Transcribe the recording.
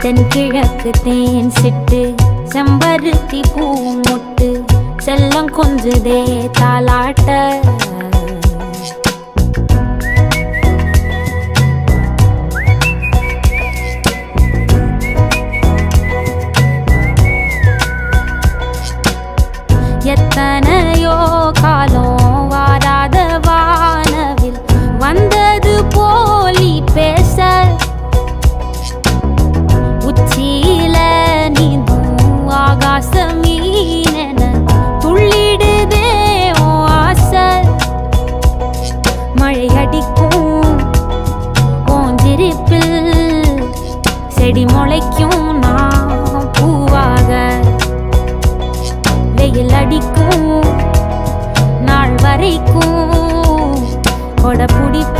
தென்கிழக்கு தேன் சிட்டு செம்பருத்தி பூ முட்டு செல்லம் கொஞ்சுதே தாலாட்ட எத்தனையோ காலம் வாராத வானவில் வந்தது போலி பேச உச்சியில நீந்தும் ஆகாச மீனென துள்ளிடுதே ஆசை மழை அடிக்கும் ஓஞ்சிருப்பில் செடி முளைக்கும் நான் பூவாக வெயில் அடிக்கும் நாள் வரைக்கும் கொடை பிடிப்ப